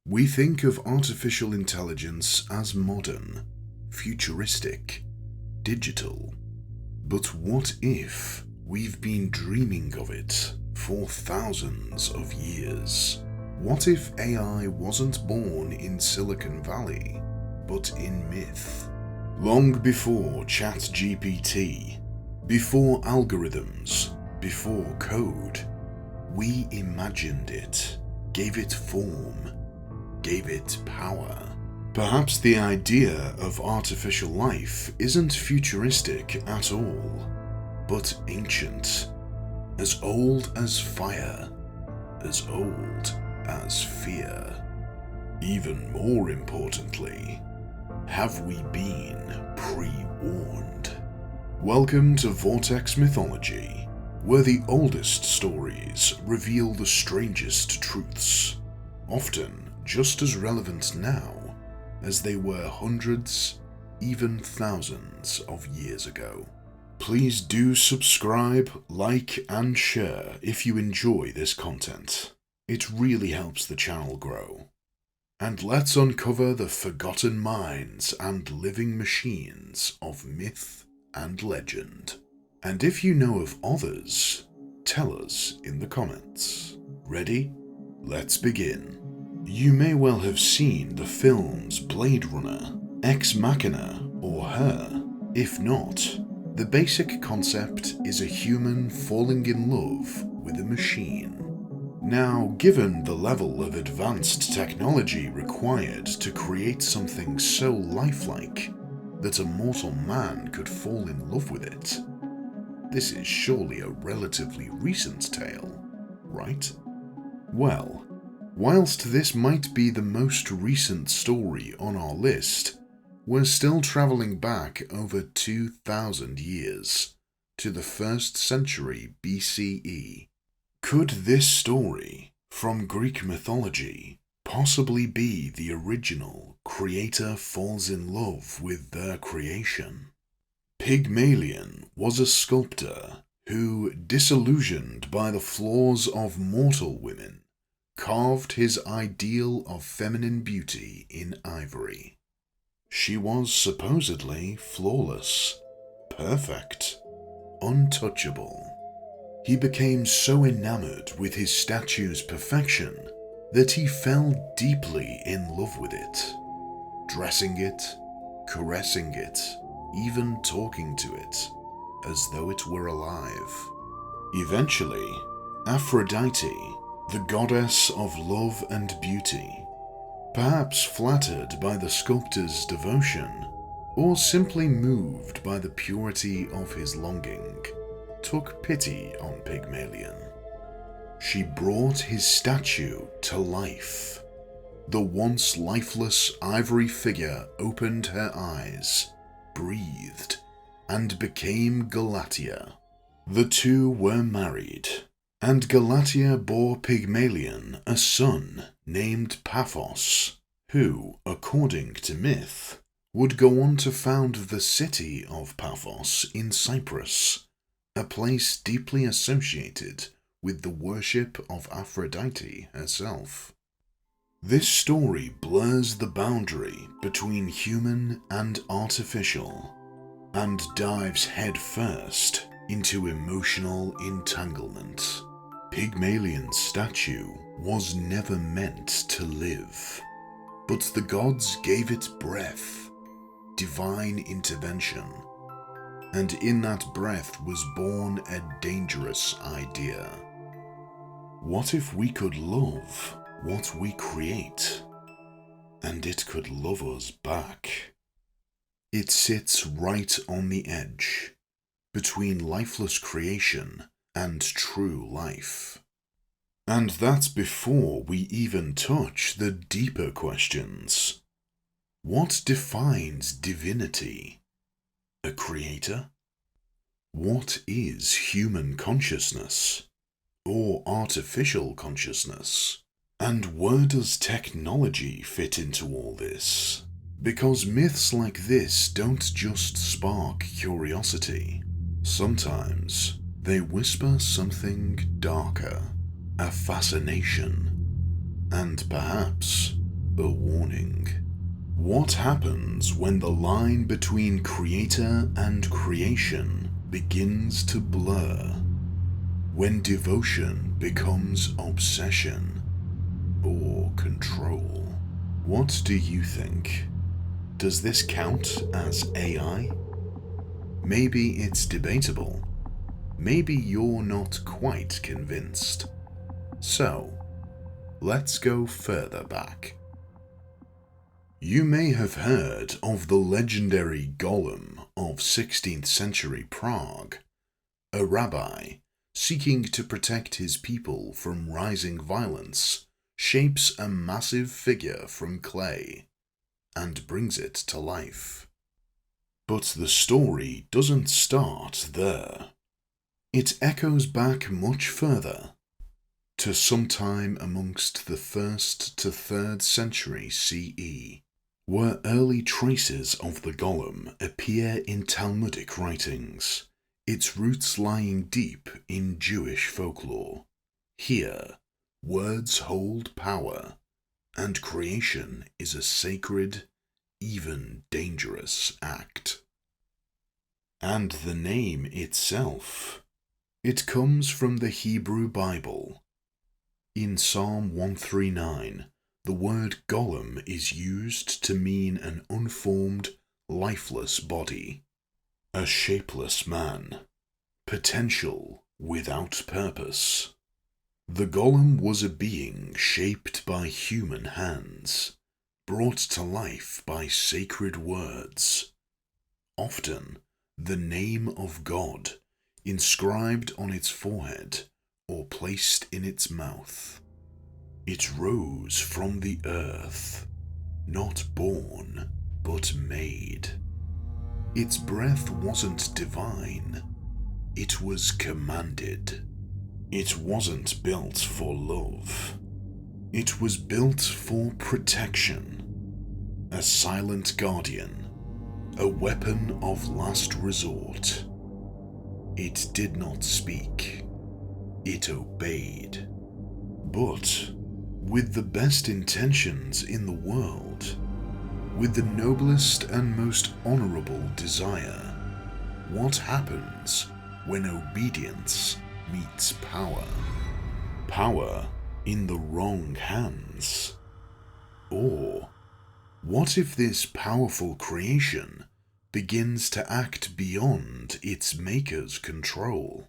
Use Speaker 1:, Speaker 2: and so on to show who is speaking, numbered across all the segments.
Speaker 1: We think of artificial intelligence as modern, futuristic, digital. But what if we've been dreaming of it for thousands of years? What if AI wasn't born in Silicon Valley, but in myth? Long before ChatGPT, before algorithms, before code, we imagined it, gave it form, gave it power. Perhaps the idea of artificial life isn't futuristic at all, but ancient, as old as fire, as old as fear. Even more importantly, have we been pre-warned? Welcome to Vortex Mythology, where the oldest stories reveal the strangest truths, often just as relevant now as they were hundreds, even thousands of years ago. Please do subscribe, like, and share if you enjoy this content. It really helps the channel grow. And let's uncover the forgotten minds and living machines of myth and legend. And if you know of others, tell us in the comments. Ready? Let's begin. You may well have seen the films Blade Runner, Ex Machina, or Her. If not, the basic concept is a human falling in love with a machine. Now, given the level of advanced technology required to create something so lifelike that a mortal man could fall in love with it, this is surely a relatively recent tale, right? Well, whilst this might be the most recent story on our list, we're still travelling back over 2,000 years to the 1st century BCE. Could this story from Greek mythology possibly be the original creator falls in love with their creation? Pygmalion was a sculptor who, disillusioned by the flaws of mortal women, carved his ideal of feminine beauty in ivory. She was supposedly flawless, perfect, untouchable. He became so enamored with his statue's perfection that he fell deeply in love with it, dressing it, caressing it, even talking to it, as though it were alive. Eventually, Aphrodite, the goddess of love and beauty, perhaps flattered by the sculptor's devotion, or simply moved by the purity of his longing, took pity on Pygmalion. She brought his statue to life. The once lifeless ivory figure opened her eyes, breathed, and became Galatea. The two were married, and Galatea bore Pygmalion a son named Paphos, who, according to myth, would go on to found the city of Paphos in Cyprus, a place deeply associated with the worship of Aphrodite herself. This story blurs the boundary between human and artificial, and dives headfirst into emotional entanglement. Pygmalion's statue was never meant to live, but the gods gave it breath, divine intervention, and in that breath was born a dangerous idea. What if we could love what we create, and it could love us back? It sits right on the edge, between lifeless creation and true life. And that's before we even touch the deeper questions. What defines divinity? A creator? What is human consciousness? Or artificial consciousness? And where does technology fit into all this? Because myths like this don't just spark curiosity. Sometimes they whisper something darker, a fascination, and perhaps A warning. What happens when the line between creator and creation begins to blur? When devotion becomes obsession or control? What do you think? Does this count as AI? Maybe it's debatable. Maybe you're not quite convinced. So, let's go further back. You may have heard of the legendary Golem of 16th century Prague, a rabbi seeking to protect his people from rising violence shapes a massive figure from clay and brings it to life. But the story doesn't start there. It echoes back much further, to sometime amongst the 1st to 3rd century CE, where early traces of the golem appear in Talmudic writings, its roots lying deep in Jewish folklore. Here, words hold power, and creation is a sacred, even dangerous act. And the name itself, it comes from the Hebrew Bible. In Psalm 139, the word golem is used to mean an unformed, lifeless body, a shapeless man, potential without purpose. The golem was a being shaped by human hands, brought to life by sacred words, often the name of God inscribed on its forehead or placed in its mouth. It rose from the earth, not born, but made. Its breath wasn't divine, it was commanded. It wasn't built for love, it was built for protection. A silent guardian, a weapon of last resort. It did not speak, it obeyed. But with the best intentions in the world, with the noblest and most honorable desire, what happens when obedience meets power? Power in the wrong hands? Or what if this powerful creation begins to act beyond its maker's control?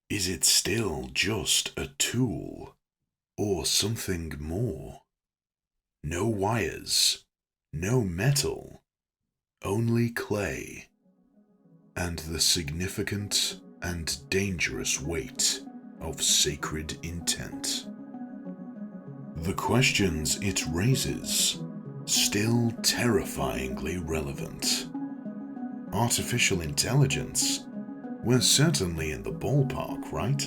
Speaker 1: Is it still just a tool, or something more? No wires, no metal, only clay, and the significant and dangerous weight of sacred intent. The questions it raises, still terrifyingly relevant. Artificial intelligence? We're certainly in the ballpark, right?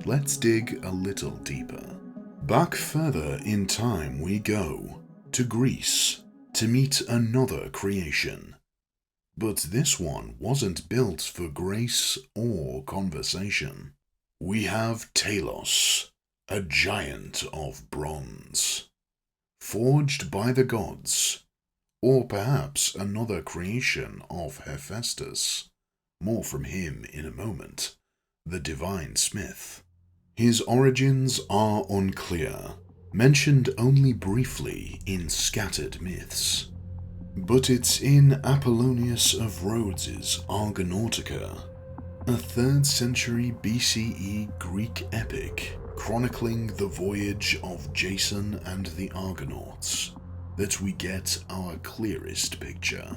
Speaker 1: Let's dig a little deeper. Back further in time we go, to Greece, to meet another creation. But this one wasn't built for grace or conversation. We have Talos, a giant of bronze, forged by the gods, or perhaps another creation of Hephaestus. More from him in a moment, the divine smith. His origins are unclear, mentioned only briefly in scattered myths. But it's in Apollonius of Rhodes's Argonautica, a 3rd century BCE Greek epic chronicling the voyage of Jason and the Argonauts, that we get our clearest picture.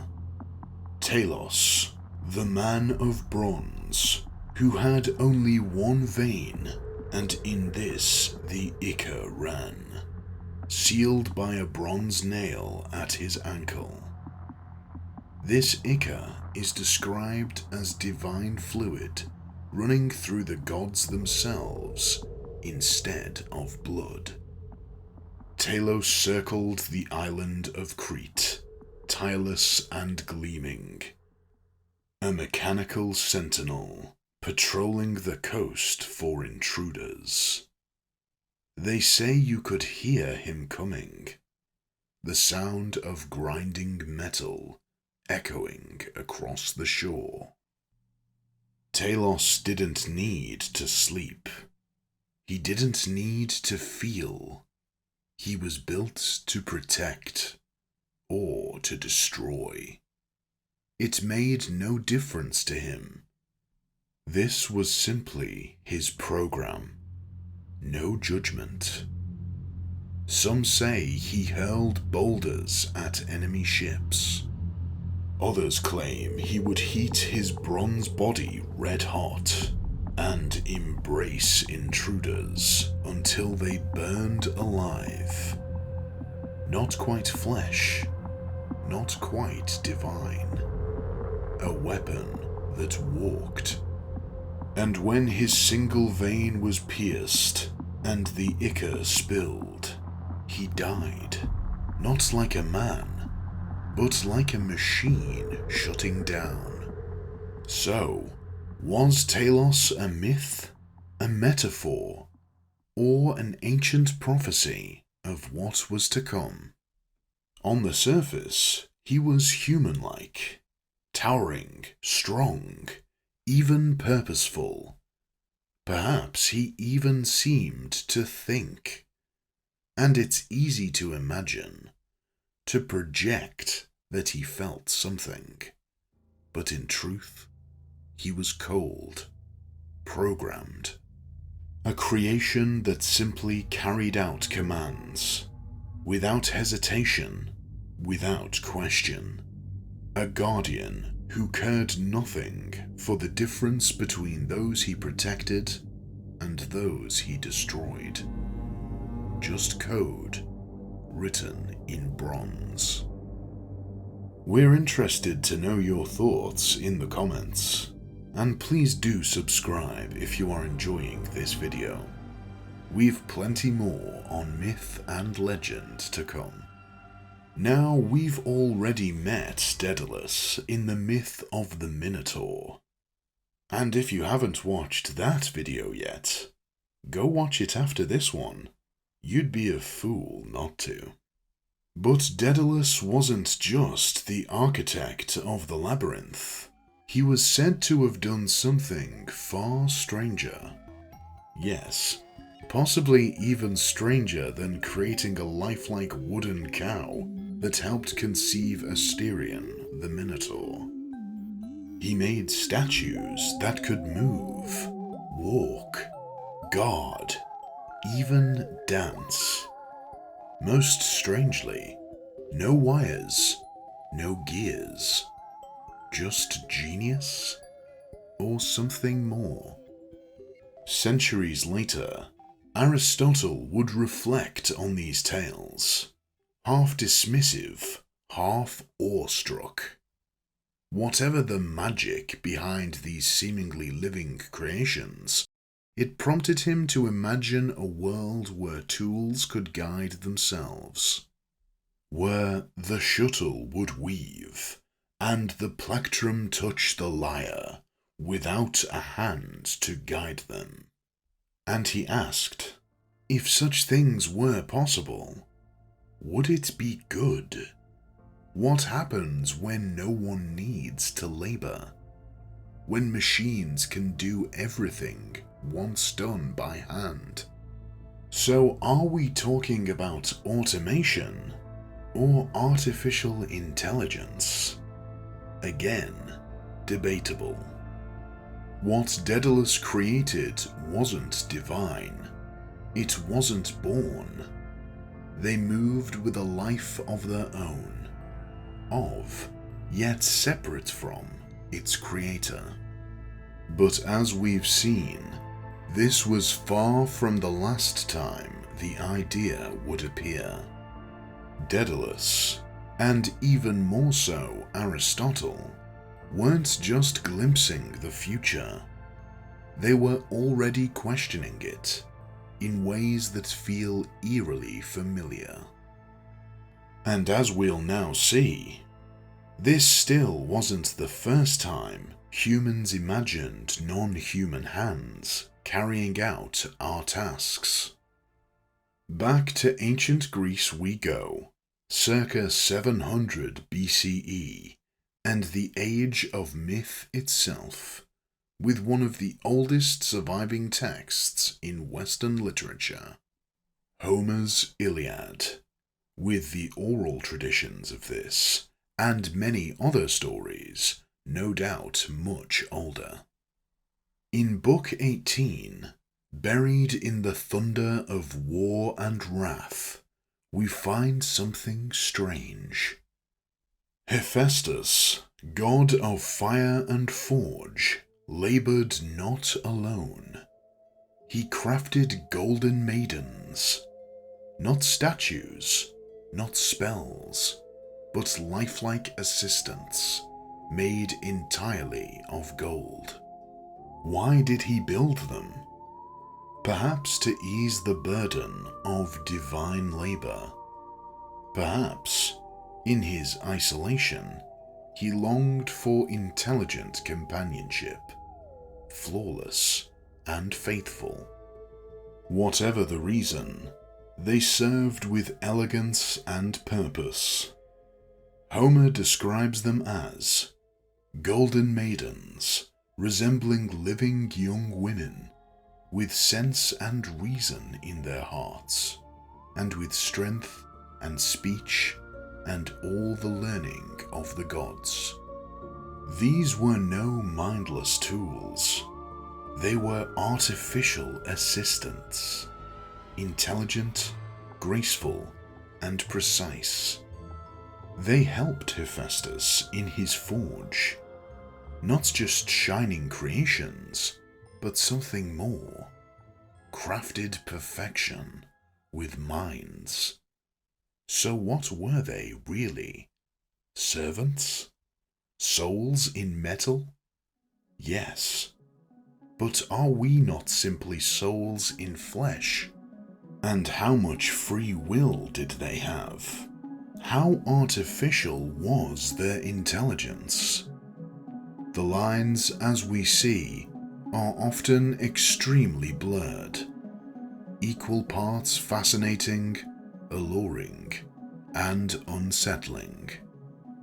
Speaker 1: Talos, the man of bronze, who had only one vein, and in this the ichor ran, sealed by a bronze nail at his ankle. This ichor is described as divine fluid running through the gods themselves instead of blood. Talos circled the island of Crete, tireless and gleaming, a mechanical sentinel patrolling the coast for intruders. They say you could hear him coming, the sound of grinding metal echoing across the shore. Talos didn't need to sleep. He didn't need to feel. He was built to protect or to destroy. It made no difference to him. This was simply his program. No judgment. Some say he hurled boulders at enemy ships. Others claim he would heat his bronze body red hot and embrace intruders until they burned alive. Not quite flesh, not quite divine. A weapon that walked. And when his single vein was pierced and the ichor spilled, he died, not like a man, but like a machine shutting down. So, was Talos a myth, a metaphor, or an ancient prophecy of what was to come? On the surface, he was human-like, towering, strong, even purposeful. Perhaps he even seemed to think. And it's easy to imagine, to project that he felt something. But in truth, he was cold, programmed. A creation that simply carried out commands, without hesitation, without question. A guardian who cared nothing for the difference between those he protected and those he destroyed. Just code, written in bronze. We're interested to know your thoughts in the comments, and please do subscribe if you are enjoying this video. We've plenty more on myth and legend to come. Now, we've already met Daedalus in the myth of the Minotaur. And if you haven't watched that video yet, go watch it after this one. You'd be a fool not to. But Daedalus wasn't just the architect of the labyrinth. He was said to have done something far stranger. Yes, possibly even stranger than creating a lifelike wooden cow that helped conceive Asterion, the Minotaur. He made statues that could move, walk, guard, even dance. Most strangely, no wires, no gears. Just genius? Or something more? Centuries later, Aristotle would reflect on these tales, half dismissive, half awestruck. Whatever the magic behind these seemingly living creations, it prompted him to imagine a world where tools could guide themselves, where the shuttle would weave, and the plectrum touch the lyre, without a hand to guide them. And he asked, if such things were possible, would it be good? What happens when no one needs to labor? When machines can do everything once done by hand? So are we talking about automation or artificial intelligence? Again, debatable. What Daedalus created wasn't divine. It wasn't born. They moved with a life of their own, of, yet separate from, its creator. But as we've seen, this was far from the last time the idea would appear. Daedalus, and even more so Aristotle, weren't just glimpsing the future. They were already questioning it in ways that feel eerily familiar. And as we'll now see, this still wasn't the first time humans imagined non-human hands carrying out our tasks. Back to ancient Greece we go, circa 700 BCE, and the age of myth itself, with one of the oldest surviving texts in Western literature, Homer's Iliad, with the oral traditions of this, and many other stories, no doubt much older. In Book 18, buried in the thunder of war and wrath, we find something strange. Hephaestus, god of fire and forge, labored not alone. He crafted golden maidens, not statues, not spells, but lifelike assistants, made entirely of gold. Why did he build them? Perhaps to ease the burden of divine labor. Perhaps, in his isolation, he longed for intelligent companionship, flawless and faithful. Whatever the reason, they served with elegance and purpose. Homer describes them as golden maidens, resembling living young women, with sense and reason in their hearts, and with strength and speech and all the learning of the gods. These were no mindless tools. They were artificial assistants, intelligent, graceful, and precise. They helped Hephaestus in his forge, not just shining creations, but something more, crafted perfection with minds. So what were they really? Servants? Souls in metal? Yes. But are we not simply souls in flesh? And how much free will did they have? How artificial was their intelligence? The lines, as we see, are often extremely blurred, equal parts fascinating, alluring, and unsettling.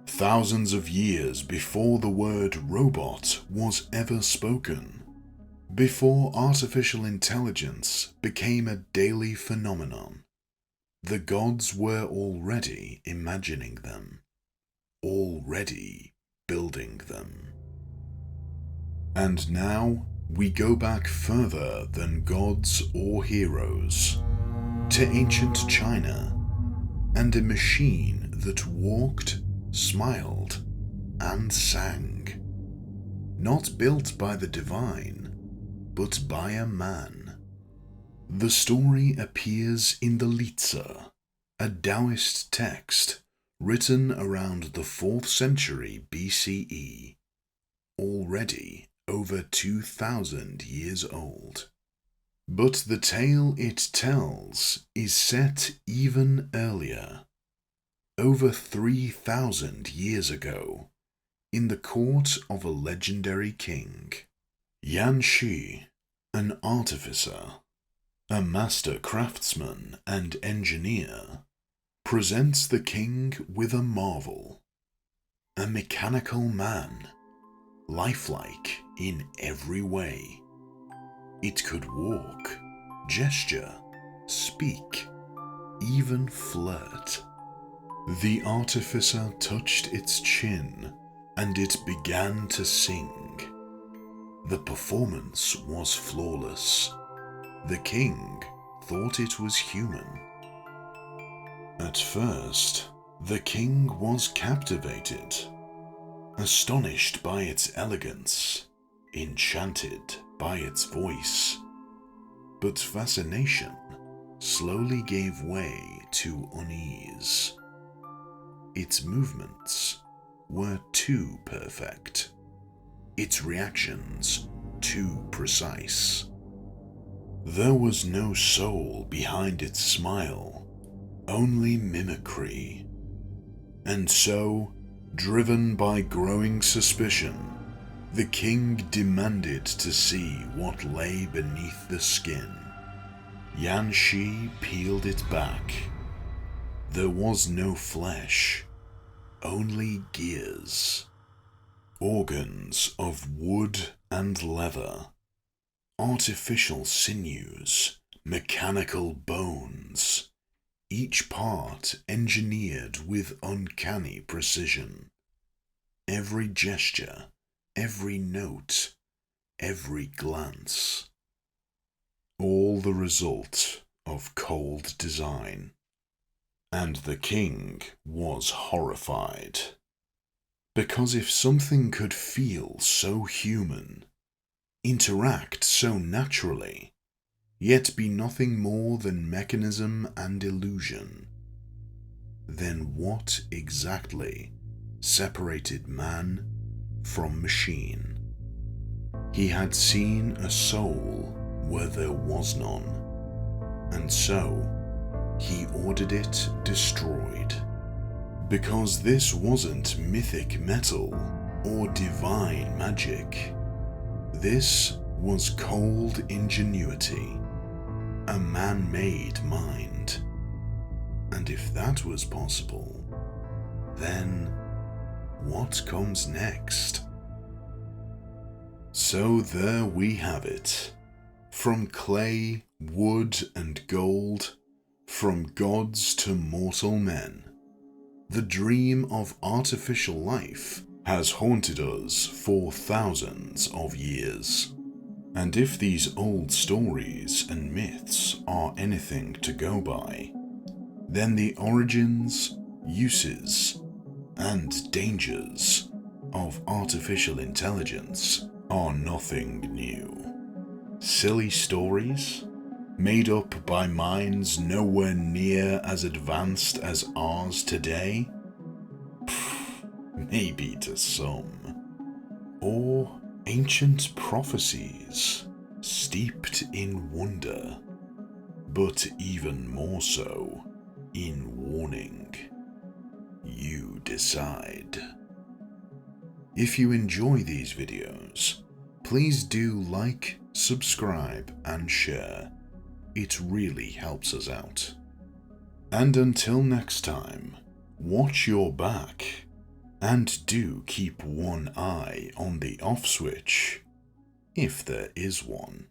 Speaker 1: Thousands of years before the word robot was ever spoken, before artificial intelligence became a daily phenomenon, the gods were already imagining them, already building them. And now we go back further than gods or heroes, to ancient China, and a machine that walked, smiled, and sang. Not built by the divine, but by a man. The story appears in the Litsa, a Taoist text written around the 4th century BCE, already over 2,000 years old. But the tale it tells is set even earlier, over 3,000 years ago, in the court of a legendary king. Yan Shi, an artificer, a master craftsman and engineer, presents the king with a marvel, a mechanical man, lifelike in every way. It could walk, gesture, speak, even flirt. The artificer touched its chin, and it began to sing. The performance was flawless. The king thought it was human. At first, the king was captivated, astonished by its elegance, enchanted by its voice. But fascination slowly gave way to unease. Its movements were too perfect, its reactions too precise. There was no soul behind its smile, only mimicry. And so, driven by growing suspicion, the king demanded to see what lay beneath the skin. Yan Shi peeled it back. There was no flesh, only gears, organs of wood and leather, artificial sinews, mechanical bones, each part engineered with uncanny precision. Every gesture, every note, every glance, all the result of cold design. And the king was horrified. Because if something could feel so human, interact so naturally, yet be nothing more than mechanism and illusion, then what exactly separated man from machine? He had seen a soul where there was none, and so he ordered it destroyed. Because this wasn't mythic metal or divine magic. This was cold ingenuity, a man-made mind. And if that was possible, then what comes next? So there we have it. From clay, wood, and gold, from gods to mortal men, the dream of artificial life has haunted us for thousands of years. And if these old stories and myths are anything to go by, then the origins, uses, and dangers of artificial intelligence are nothing new. Silly stories made up by minds nowhere near as advanced as ours today? Maybe to some. Or ancient prophecies steeped in wonder, but even more so in warning. You decide. If you enjoy these videos, please do like, subscribe, and share. It really helps us out. And until next time, watch your back, and do keep one eye on the off switch, if there is one.